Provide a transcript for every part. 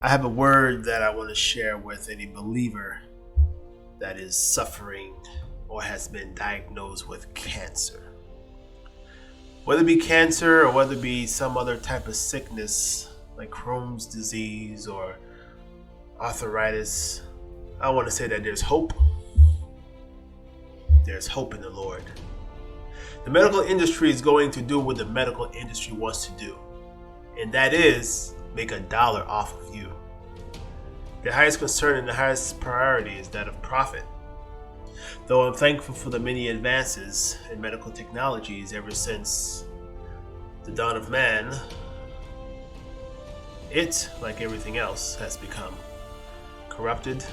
I have a word that I want to share with any believer that is suffering or has been diagnosed with cancer. Whether it be cancer or whether it be some other type of sickness like Crohn's disease or arthritis, I want to say that there's hope. There's hope in the Lord. The medical industry is going to do what the medical industry wants to do, and that is make $1 off of you. The highest concern and the highest priority is that of profit. Though I'm thankful for the many advances in medical technologies ever since the dawn of man, it, like everything else, has become corrupted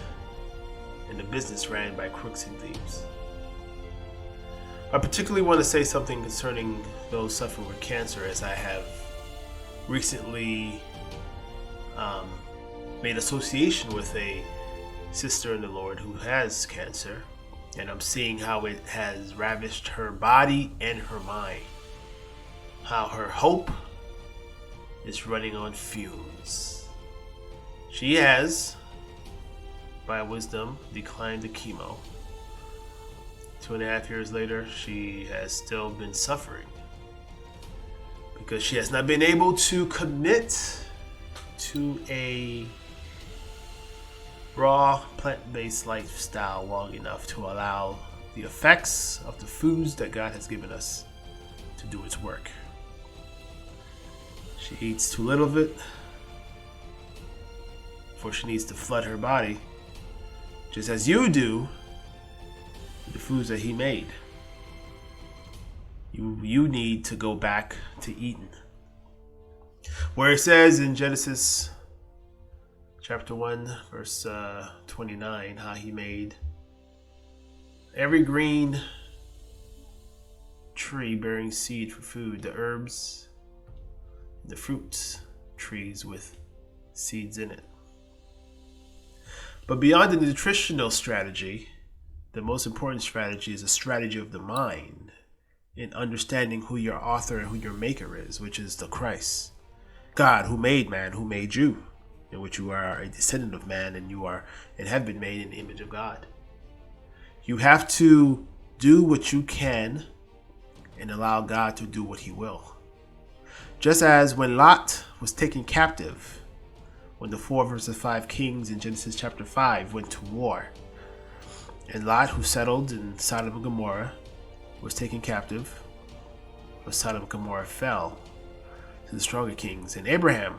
and the business ran by crooks and thieves. I particularly want to say something concerning those suffering with cancer, as I have recently made association with a sister in the Lord who has cancer, and I'm seeing how it has ravished her body and her mind, how her hope is running on fumes. She has, by wisdom, declined the chemo. 2.5 years later, she has still been suffering because she has not been able to commit to a raw plant-based lifestyle long enough to allow the effects of the foods that God has given us to do its work. She eats too little of it, for she needs to flood her body, just as you do with the foods that He made. You need to go back to eating. Where it says in Genesis chapter 1, verse 29, how He made every green tree bearing seed for food, the herbs, the fruits trees with seeds in it. But beyond the nutritional strategy, the most important strategy is a strategy of the mind in understanding who your author and who your maker is, which is the Christ. God, who made man, who made you, in which you are a descendant of man and you are and have been made in the image of God. You have to do what you can and allow God to do what He will. Just as when Lot was taken captive, when the 4 verses 5 kings in Genesis chapter 5 went to war, and Lot, who settled in Sodom and Gomorrah, was taken captive, but Sodom and Gomorrah fell to the stronger kings. And Abraham,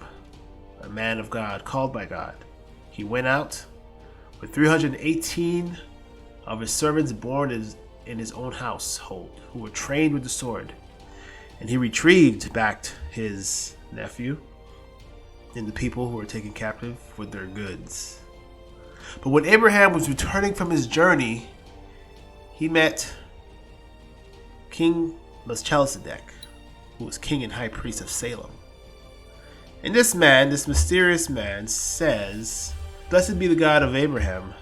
a man of God, called by God, he went out with 318 of his servants born in his own household, who were trained with the sword. And he retrieved back his nephew and the people who were taken captive with their goods. But when Abraham was returning from his journey, he met King Melchizedek, who was king and high priest of Salem. And this man, this mysterious man, says, "Blessed be the God of Abraham,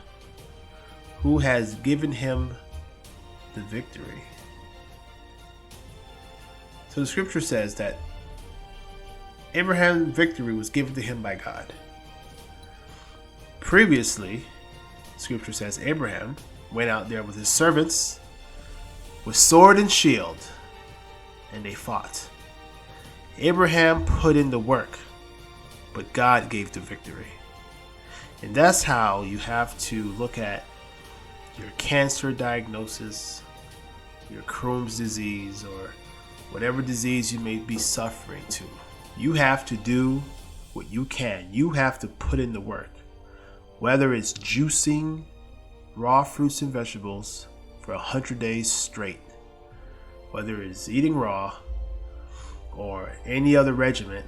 who has given him the victory." So the scripture says that Abraham's victory was given to him by God. Previously, scripture says Abraham went out there with his servants with sword and shield, and they fought. Abraham put in the work, but God gave the victory. And that's how you have to look at your cancer diagnosis, your Crohn's disease, or whatever disease you may be suffering to. You have to do what you can. You have to put in the work. Whether it's juicing raw fruits and vegetables for 100 days straight, whether it's eating raw, or any other regimen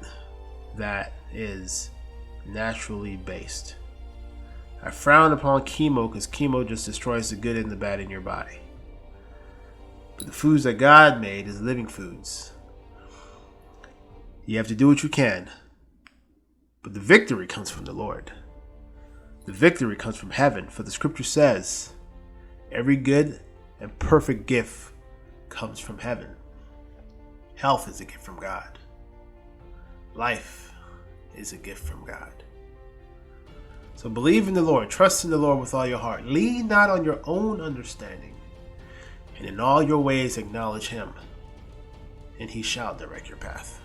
that is naturally based. I frown upon chemo because chemo just destroys the good and the bad in your body. But the foods that God made is living foods. You have to do what you can, but the victory comes from the Lord. The victory comes from heaven, for the scripture says, every good and perfect gift comes from heaven. Health is a gift from God. Life is a gift from God. So believe in the Lord, trust in the Lord with all your heart. Lean not on your own understanding, and in all your ways acknowledge him, and he shall direct your path.